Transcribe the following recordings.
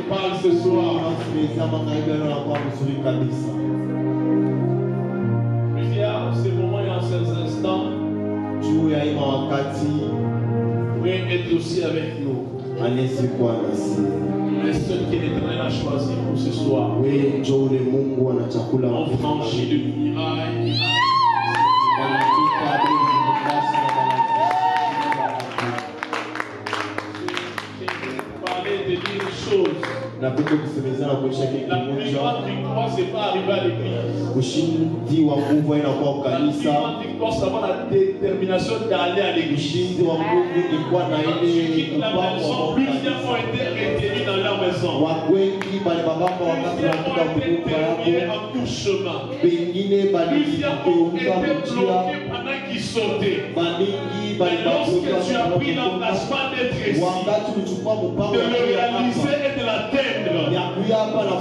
parle ce soir. Plusieurs, ces moments et en ces instants, oui, être aussi avec nous. Les seuls que l'Éternel a choisi pour ce soir. On franchit le miracle. Parler de dire une chose. La plupart du croix, c'est pas arriver à l'église. La plupart du croix, c'est avoir la détermination d'aller à l'église. Quand tu quittes la maison, plusieurs ont été retenus dans leur maison. Plusieurs ont été terminés en tout chemin. Plusieurs ont été bloqués pendant qu'ils sautaient. Mais lorsque tu as pris l'engagement d'être ici, de le réaliser et de l'atteindre,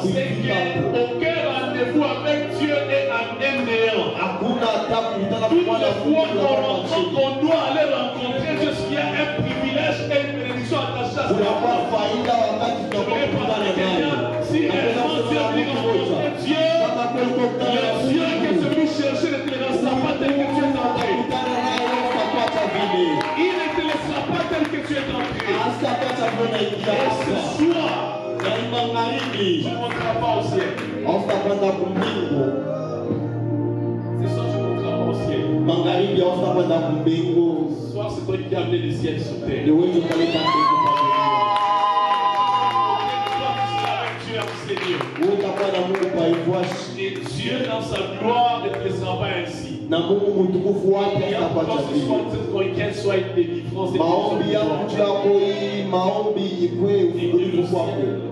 c'est qu'aucun rendez-vous avec Dieu est un néant. Toutes les fois qu'on doit aller rencontrer Dieu, ce qui est un privilège et une bénédiction attachée à ça. Si réellement Dieu dit rencontrer Dieu, le Dieu qui est celui cherché ne te laissera pas tel que tu es entré. Il ne te laissera pas tel que tu es entré. Et ce soir, tu ne monteras pas au ciel. Ce soir, tu ne monteras pas au ciel. Ce soir, c'est toi qui as amené le ciel sur terre. Et Dieu dans sa gloire ne te laissera pas ainsi. Qu'elle soit une délivrance de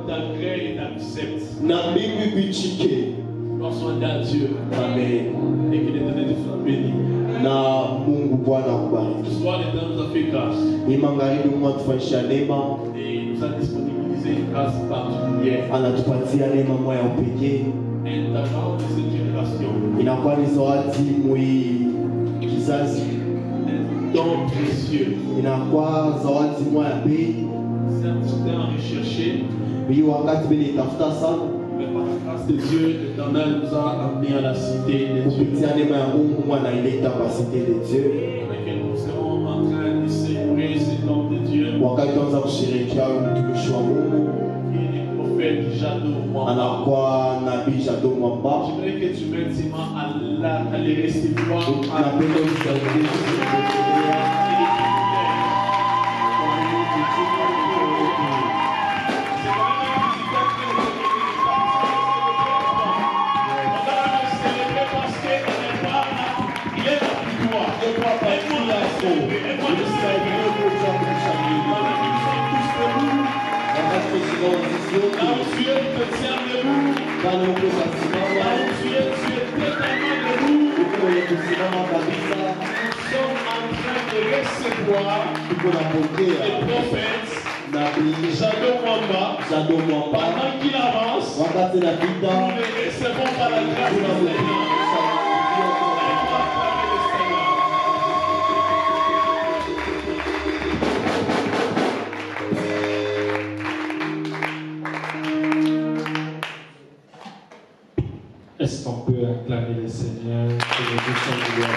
t'agrée et t'accepte. Prends soin d'un Dieu. Amen. Et qu'il est donné de faire béni. Ce soir, l'Éternel nous a fait grâce. Et il nous a disponibilisé une grâce particulière. Et nous avons de cette génération. Don précieux. C'est un recherché. Mais par la grâce de Dieu, l'Éternel nous a amenés à la cité de Dieu. Avec laquelle nous serons en train de célébrer ce nom de Dieu. Et les prophètes Jadot Mwamba. J'aimerais que tu mettes tes mains à les recevoir. Jadot Mwamba, pendant qu'il avance, nous les recevons par la grâce de Dieu. Est-ce qu'on peut acclamer le Seigneur pour les gloire?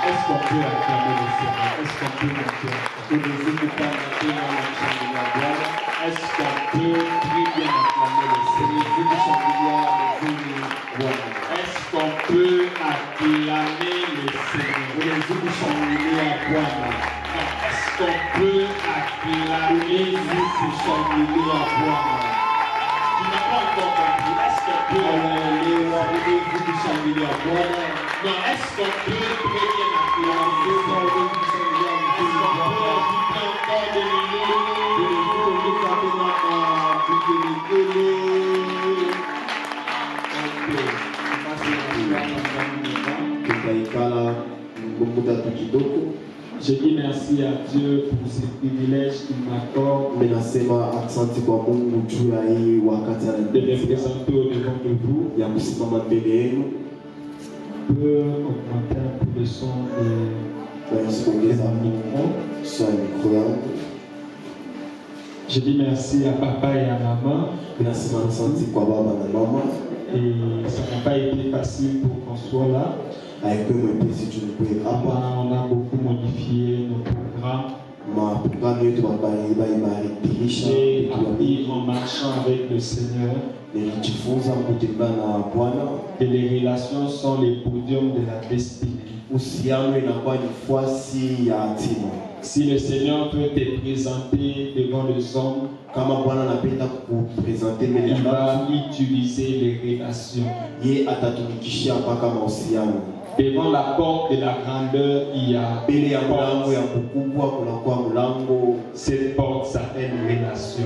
Est-ce qu'on peut acclamer le Seigneur? Est-ce qu'on peut monter? Est-ce qu'on peut très bien acclamer le Seigneur? Est-ce qu'on peut acclamer le Seigneur? Est-ce qu'on peut acclamer le Seigneur? Tu n'as pas encore compris. Est-ce qu'on peut non, est-ce qu'on peut très bien acclamer? Est-ce qu'on peut ajouter encore de Je dis merci à Dieu pour ce privilège qu'il m'accorde de me présenter au devant de vous. Peut augmenter un peu le son des micros. Je dis merci à papa et à maman. Et ça n'a pas été facile pour qu'on soit là. On a beaucoup modifié nos programmes. J'ai appris en marchant avec le Seigneur que les relations sont les podiums de la destinée. Si le Seigneur peut te présenter devant les hommes, il va utiliser les relations. Devant la porte de la grandeur, il y a une porte. Cette porte s'appelle relation.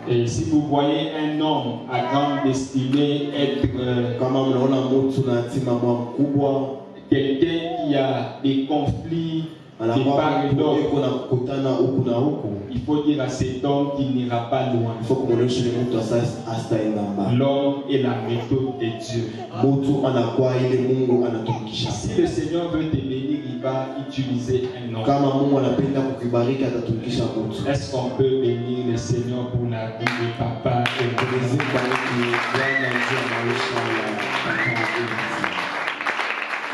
Et si vous voyez un homme à grande destinée être quelqu'un qui a des conflits de part et d'autre, il faut dire à cet homme qu'il n'ira pas loin. L'homme est la méthode de Dieu. Si le Seigneur veut te bénir, il va utiliser un homme. Est-ce qu'on peut bénir le Seigneur pour la vie de papa et de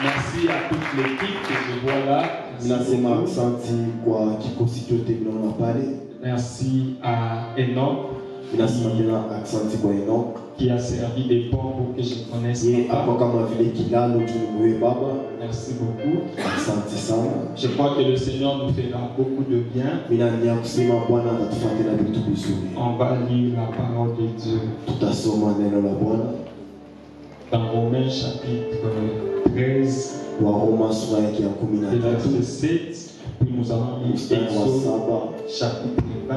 merci à toute l'équipe que je vois là. Merci à Enoch qui a servi de pont pour que je connaisse papa. Merci beaucoup. Je crois que le Seigneur nous fera beaucoup de bien. On va lire la parole de Dieu dans Romains chapitre 13, le verset 7, puis nous allons lire Exode chapitre 20,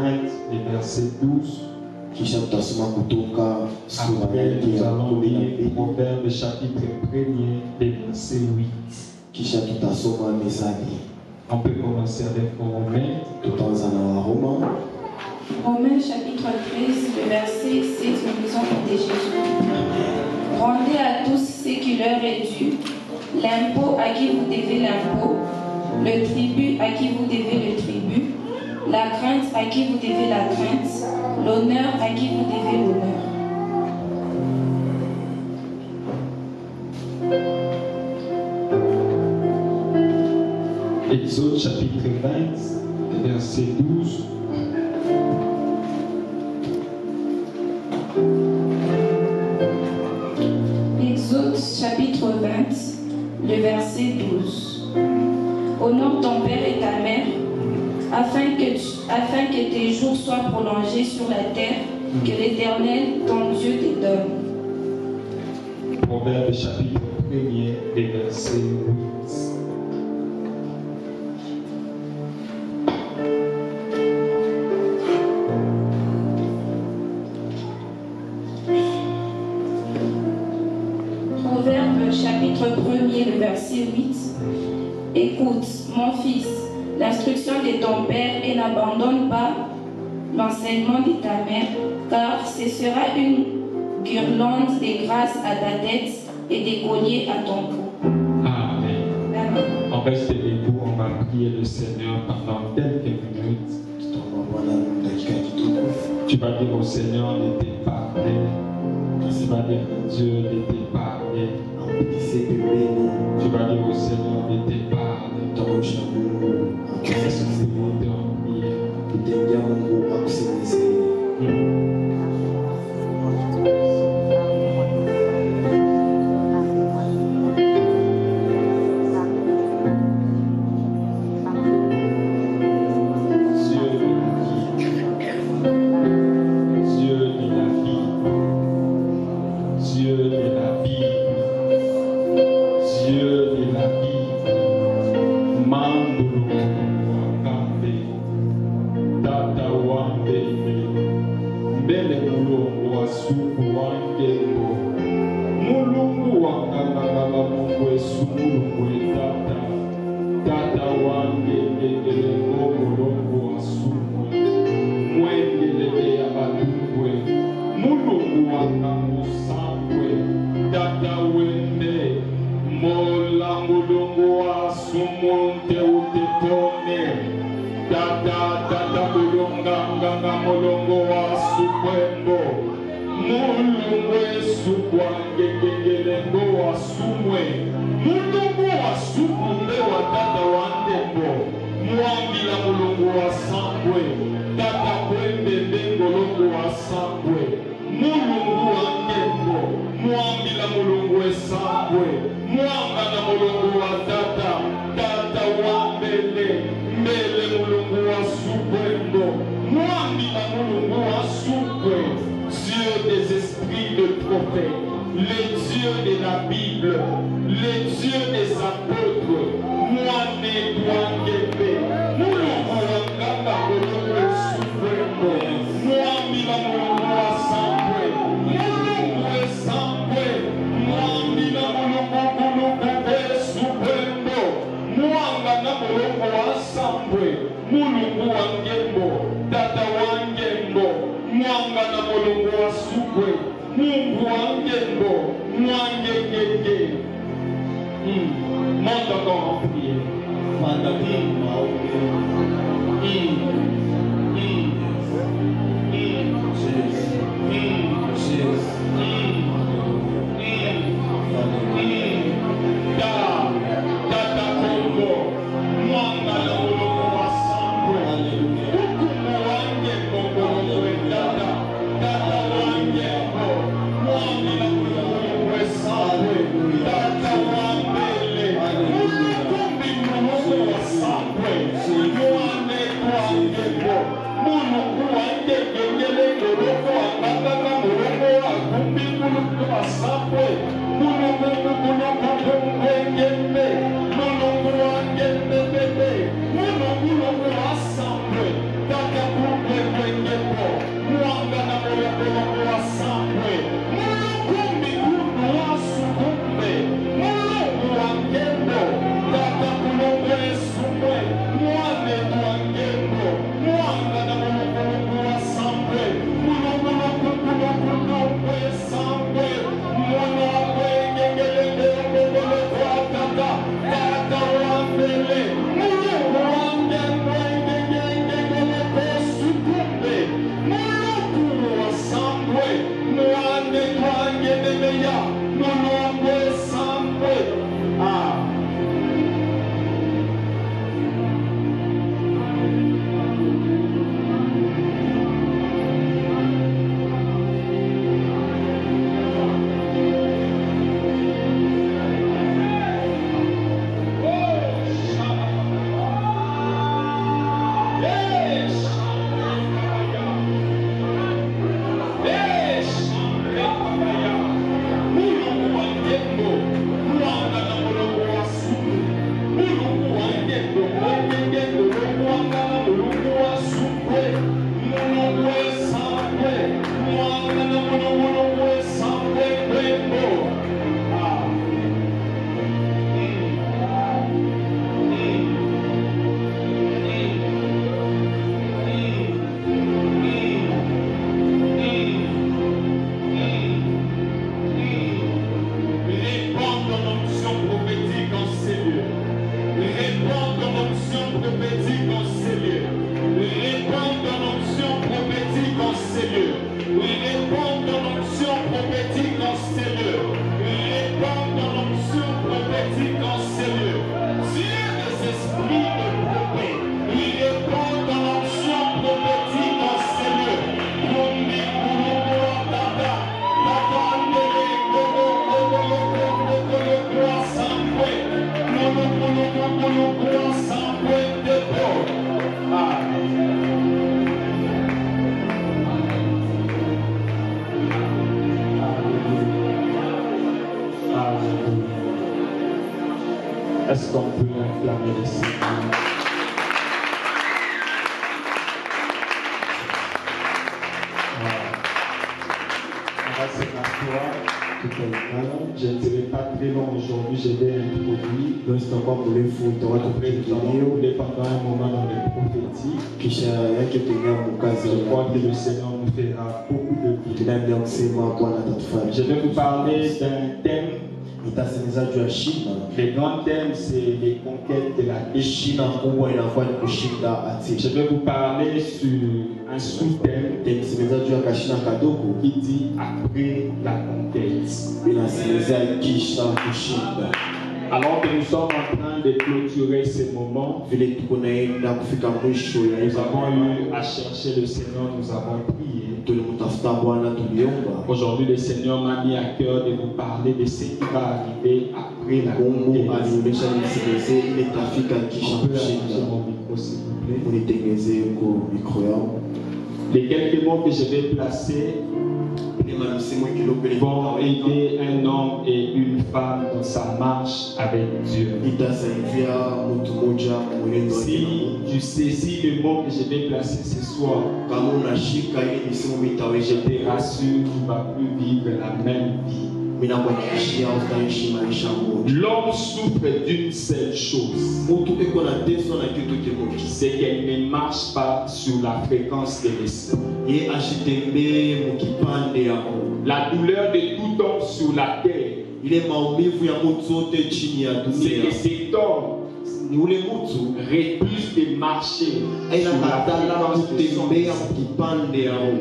le verset 12. Après, nous allons lire Proverbes chapitre 1er, le verset 8. On peut commencer avec Romains. Romains chapitre 13, le verset 6, nous lisons de Jésus. Rendez à tous ce qui leur est dû, l'impôt à qui vous devez l'impôt, le tribut à qui vous devez le tribut, la crainte à qui vous devez la crainte, l'honneur à qui vous devez l'honneur. Exode chapitre 20, verset 12. Exode chapitre 20, le verset 12. Honore ton père et ta mère, afin que tes jours soient prolongés sur la terre que l'Éternel, ton Dieu, te donne. Proverbes chapitre 1er, le verset 8. Chapitre 1er, le verset 8. Écoute, mon fils, l'instruction de ton père et n'abandonne pas l'enseignement de ta mère, car ce sera une guirlande de grâce à ta tête et des colliers à ton cou. Amen. Amen. On reste debout, on va prier le Seigneur pendant quelques minutes. Tu vas dire au Seigneur de te parler. Tu vas dire à Dieu de te parler. Tu vas dire au Seigneur de te parler. Est-ce que c'est bon de prier? Tata mulunga nganga mulungu wa supwembo. Mulungu esukwa ngelengo wa sumwe. Mulungu wa sukumbe wa tata wa ndembo. Mwambila mulungu wa sambwe. Tata kwembe bengolongo wa sambwe. Mulungu wa ndembo. Mwambila mulungu esambwe. Mwamba na mulungu wa tata. Tata wa mbele. Mbele mulungu wa supwembo. Mwambila mulungu wa supwe. Dieu des esprits de prophètes, le Dieu de la Bible, le Dieu des apôtres, moi né toi ngebe, mulungu wanganga mulungu supremo, moi mila mulungu wa sambwe, mulungu esambwe, moi mila mulungu supremo, mwanga na mulungu wa sambwe, mulungu wangembo, tata wangembo, mwanga na mulungu wa sukwe, Mungu wangembo, mwangengenge. Monte encore en prière. Tata Congo, mwanga na mulungu wa sambwe, ukumu wangembo mulungu tata, tata wangembo, mwanga na mulungu wa sambwe, tata wambele, mulukumbi mulungu wa sambwe, mwane wangembo, mulungu wangenge mulungu wanganga mulungu wa kumbi mulungu wa sambwe, mulungu wengembe, mulungu wangembe bebe, mulungu wa sambwe, tata kumbe wengembo, mwanga na mulungu wa sambwe, mulukumbi kundu wa sukumbe, mulungu wangembo, tata mulungu esumwe, mwane wangembo, mwanga na mulungu wa sambwe, mulungu esambwe, mwana wengengelenge kwa tata, tata wambele, mulungu wangembo wengengelenge kwa sukumbe, mulungu wa sambwe, mwane wangememeya, mulungu esambwe. Est-ce qu'on peut enflammer le Seigneur? On va se rasseoir. Je ne serai pas très long aujourd'hui, je vais introduire. Pendant un moment dans les prophéties, je crois que le Seigneur nous fera beaucoup de bien. Je vais vous parler d'un thème itasemeza juu ya China. Les grands thèmes, c'est les conquêtes de la China kubwa inakuwa ni kushinda ati. Je vais vous parler sur un sous-thème Itasemeza juu ya kashina kadogo qui dit après la conquête. inasemeza kisha kushinda. Alors que nous sommes en train de clôturer ces moments, Vile tuko naenda kufika mwisho ya nous avons eu à chercher le Seigneur, nous avons prié. tulimtafuta Bwana, tuliomba. Aujourd'hui, le Seigneur m'a mis à cœur de vous parler de ce qui va arriver après la Mungu conquête. alionyesha nisemeze ile tafika kisha On peut arranger kushinda. mon micro, s'il vous plaît. Unitengeze huko mikro yangu. Les quelques mots que je vais placer Ile misimu kidogo vont aider un homme et une femme dans sa marche avec Dieu. itasaidia mtu mmoja mwenendo wake. Si tu saisis le mot que je vais placer ce soir, Kama unashika ile misimu je mitaweza te rassure, tu ne vas plus vivre la même vie. mimi nakuhakikishia utaishi maisha moja. L'homme souffre d'une seule chose, Mtu iko na teso na kitu kimoja. c'est qu'elle ne marche pas sur la fréquence de l'esprit. Ye ashitembee mukipande yako. La douleur de tout homme sur la terre, Ile maumivu ya mtu zote chini ya c'est que dunia cet homme ni ule mtu refuse de marcher sur la inakatala fréquence de son kutembea esprit. mukipande yao.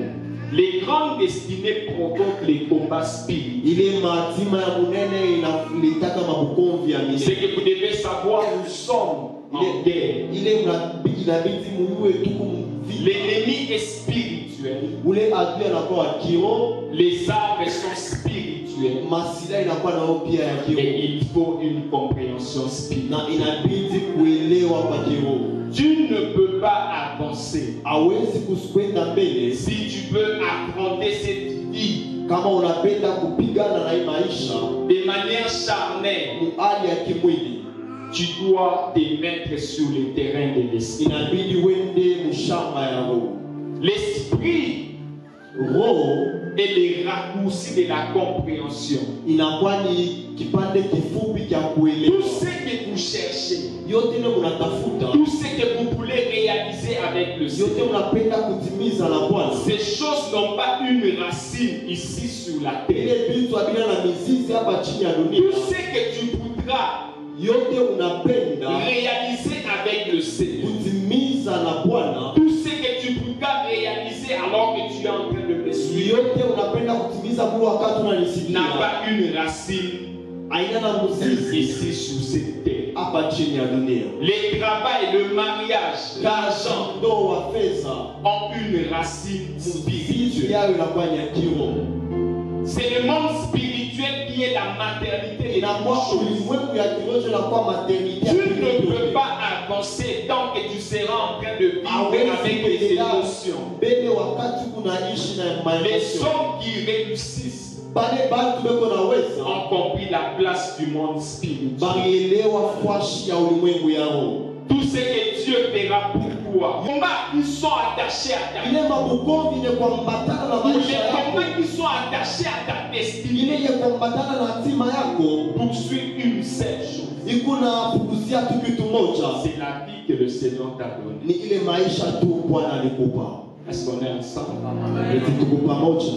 Les grandes destinées provoquent les combats spirituels. Ile matima ya munene inalitaka mabukomvi ya C'est mine. que vous devez savoir, nous sommes en guerre. Ile inabidi muyue tuku mvita. L'ennemi est spirituel. Ule adui anakuwa wa kiroho, Les armes sont spirituelles. masila inakuwa nao pia ya kiroho. Et il faut une compréhension Na spirituelle. inabidi kuelewa kwa kiroho. Tu ne peux pas avancer Hawezi kwenda mbele si tu veux affronter cette vie kama unapenda kupigana na hii maisha de manière charnelle. mu hali ya kimwili. Tu dois te mettre sur le terrain de l'esprit. Inabidi wende mushamba ya roho. L'esprit Roho est les raccourcis de la compréhension. inakuwa ni kipande kifupi cha Tout kuelewa. ce que vous cherchez, Yote ile unatafuta, tout ce que vous voulez réaliser avec le yote Seigneur, unapenda kutimiza na Bwana. ces choses n'ont pas une racine ici sur la terre. Ile vitu havina na mizizi hapa chini ya dunia. Tout ce que tu voudras Yote unapenda réaliser avec le Seigneur, kutimiza na Bwana. tout ce que tu voudras réaliser alors que tu es en train de me suivre, Yote unapenda kutimiza kwa wakati n'a unanisikia. pas une racine Haina na mzizi ici sur cette terre. hapa chini ya dunia. Le travail, le mariage, l'argent Ndoa, fedha, ont une racine mizizi spirituelle. yao inakuwa ni ya kiroho. C'est le monde spirituel qui est la maternité de Inakuwa toute chose. ulimwengu ya kiroho inakuwa maternity ya Tu kiroho ne yote. peux pas avancer tant que tu seras en train de vivre avec les émotions. mbele wakati kunaishi na Les maemosio. hommes qui réussissent Pale bantu beko naweza ont compris la place du monde spirituel. balielewa fashi ya ulimwengu yao. Tout ce que Dieu fera pour toi. Les combats qui sont attachés à ta vie. Ile mabukomvi ne kuambatana na Les maisha yako. combats qui sont attachés à ta Ile destinée. ye kuambatana na hatima yako. Poursuivent une seule chose. Ikuna pukuzia tu kitu moja. C'est la vie que le Seigneur t'a donnée. Ni ile maisha tu Bwana alikupa. Est-ce qu'on est ensemble? Eti tuko pamoja.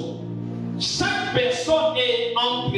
Chaque personne est entre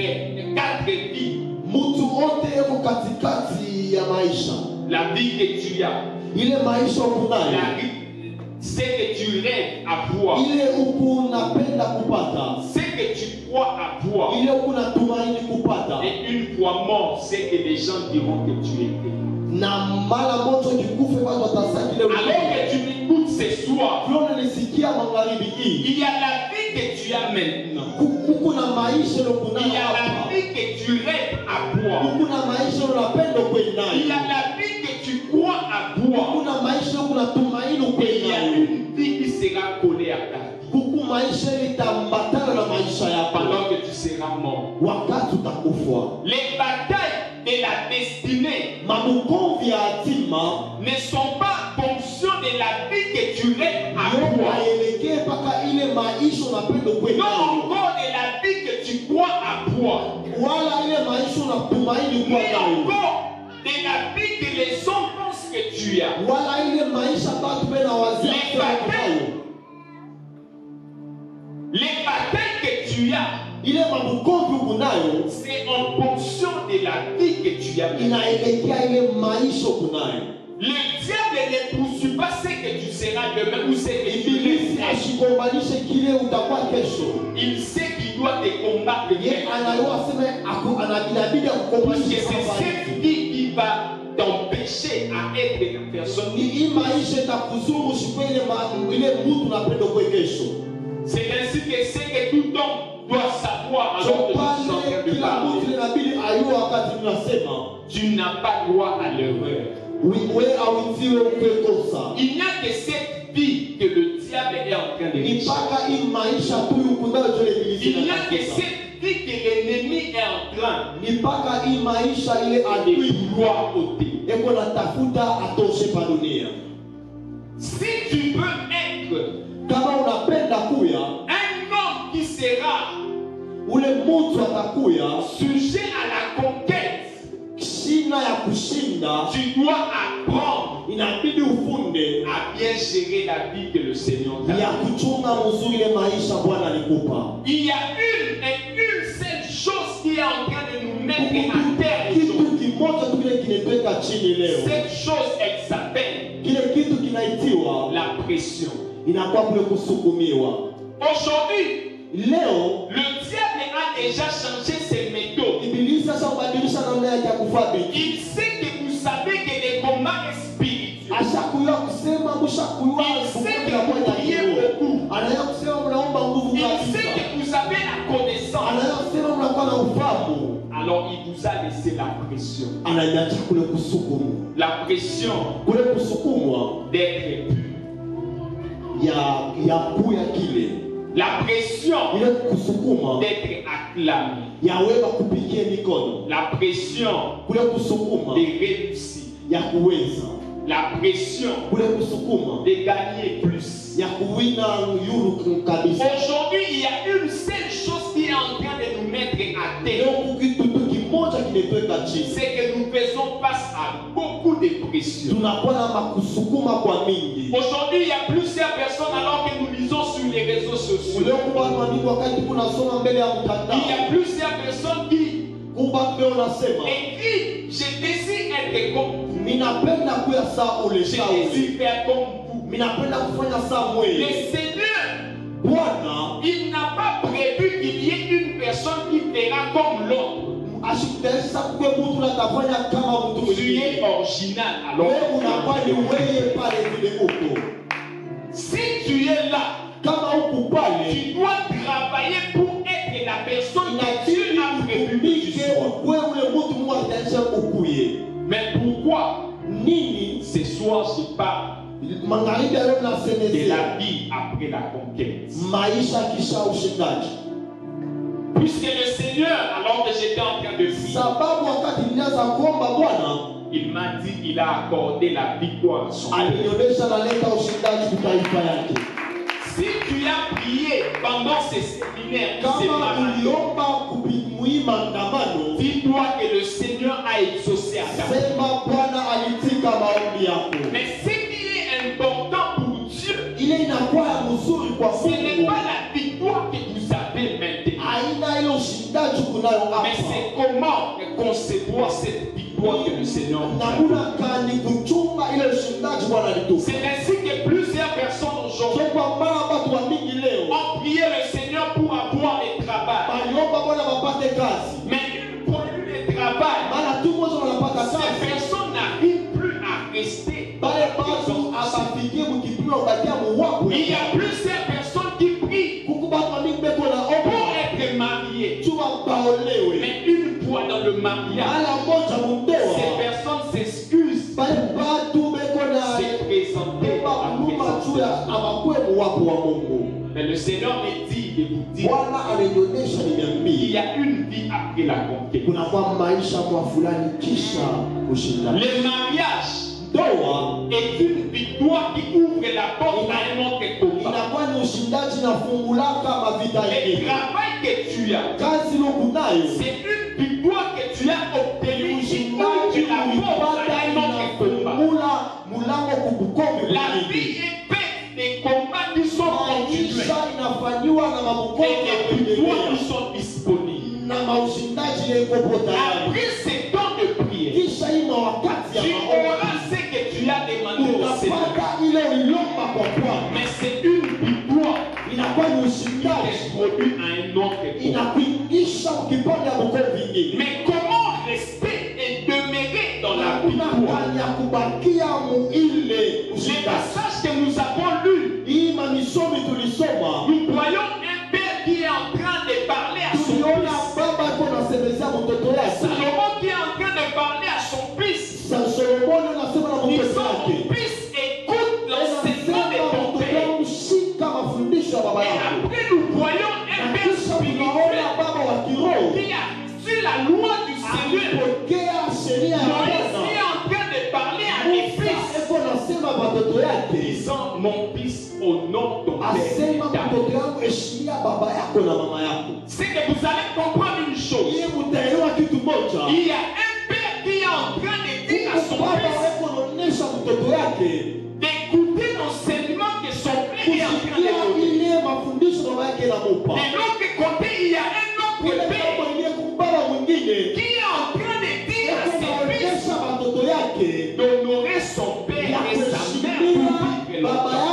quatre vies. Mtu wote eko katikati ya maisha. La vie que tu as, Ile maisha ukunayo. la vie, ce que tu rêves à voir, Ile uku unapenda kupata. ce que tu crois à voir, Ile uku unatumaini kupata. et une fois mort, c'est que les gens diront que tu étais. Na mara moja kikufe watu watasaki leo. Alors que tu m'écoutes ce soir, Tuone nisikia magharibi hii. il y a la vie que tu as maintenant. Kuku na maisha lo kuna Il y a la hapa. vie que tu rêves à voir. Kuku na maisha unapenda Il y kwendayo. a la vie que tu crois à voir. Kuna maisha kuna tumaini Et il y a kwendayo. une vie qui sera collée à ta vie Kuku maisha litambatana na maisha yako. pendant que tu seras mort. Wakati utakufa. Les batailles de la destinée Mabukomvi ya hatima ne sont pas fonction de la vie que tu rêves à yo voir. waelekee mpaka ile maisha unapenda Non kwendayo. encore de la vie que tu crois à voir. Wala ile maisha unatumaini kuwa Mais nayo. encore de la vie que les hommes pensent que tu as. Wala ile maisha batu bena wazia Les batailles que tu as c'est en fonction de la vie que tu as. Le diable ne poursuit pas ce que tu seras demain ou ce que tu seras. Il sait qu'il doit te combattre. Parce que c'est cette vie qui va t'empêcher à être la personne. C'est ainsi que c'est que tout homme doit savoir alors que tu es en train de parler. Tu n'as pas droit à l'erreur. Il n'y a que cette vie que le diable est en train de chercher. Il n'y a que cette vie que l'ennemi est en train de vouloir ôter. Si tu veux être un homme qui sera sujet à la conquête, tu dois apprendre à bien gérer la vie que le Seigneur t'a donnée. Il y a une seule chose qui est en train de nous mettre à terre. Cette chose, elle s'appelle la pression. Aujourd'hui, le diable a déjà changé ses méthodes. Il sait que vous savez que les combats est spirituel. Il sait que vous priez beaucoup. Il sait que vous avez la connaissance. Alors il vous a laissé la pression. La pression d'être pur. La pression d'être acclamé. La pression de réussir. La pression de gagner plus. Aujourd'hui, il y a une seule chose qui est en train de nous mettre à terre. C'est que nous faisons face à beaucoup de pression. Aujourd'hui, il y a plusieurs personnes alors que nous lisons sur les réseaux sociaux. Il y a plusieurs personnes qui écrivent, je désire être comme vous. Je désire faire comme vous. Le Seigneur, il n'a pas prévu qu'il y ait une personne qui fera comme l'autre. Tu es original alors. Si tu es là, tu dois travailler pour être la personne que Dieu a prévu que tu sois. Mais pourquoi ce soir je parle de la vie après la conquête? Puisque le Seigneur, alors que j'étais en train de prier, il m'a dit qu'il a accordé la victoire à son peuple. Si tu as prié pendant ces séminaires, dis-toi que le Seigneur a exaucé à ta vie. Mais ce qui est important pour Dieu, ce n'est pas la victoire que vous avez maintenant, mais c'est comment concevoir cette victoire que le Seigneur vous a donnée. C'est ainsi que plusieurs personnes aujourd'hui ont prié le Seigneur pour avoir le travail. Mais pour lui le travail, ces personnes n'arrivent plus à rester. Il y a plusieurs personnes qui prient pour être mariées. Mais une fois dans le mariage, ces personnes s'excusent de se présenter à la présence. Mais le Seigneur me dit de vous dire qu'il y a une vie après la conquête. Le mariage est une victoire qui ouvre la porte à un autre combat. Le travail que tu as, c'est une victoire que tu as obtenue qui ouvre la porte à un autre combat. La vie est faite des combats qui sont continuels et des victoires qui sont disputées. Après ces temps de prière, tu auras ce que tu as demandé au Seigneur. Mais c'est une victoire qui est produite à un autre point. Mais comment rester et demeurer dans la victoire? Les passages que nous avons lus, nous voyons un père qui est en train de parler à son fils. Salomon qui est en train de parler à son fils. Disant, mon fils, écoute l'enseignement de ton père. Et après, nous voyons un père spirituel qui a su la loi du Seigneur. Moïse est en train de parler à mes fils. Disant, mon fils, honore ton père. C'est que vous allez comprendre une chose. Il y a un père qui est en train de dire à son fils d'écouter l'enseignement que son père est en train de donner. De l'autre côté, il y a un autre père qui est en train de dire à ses fils d'honorer son père et sa mère pour vivre longtemps.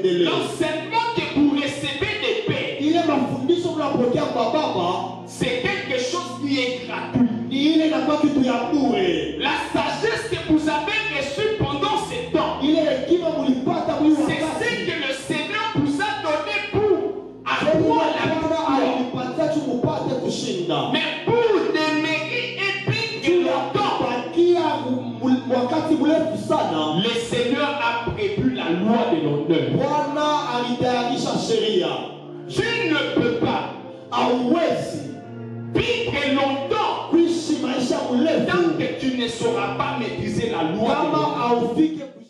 L'enseignement que vous recevez des pères, c'est quelque chose qui est gratuit. La sagesse que vous avez reçue pendant ces temps, c'est ce que le Seigneur vous a donné pour avoir la victoire. Mais pour demeurer et vivre longtemps, le Seigneur a prévu la loi de l'honneur. Tu ne peux pas vivre longtemps tant que tu ne sauras pas maîtriser la loi de l'honneur.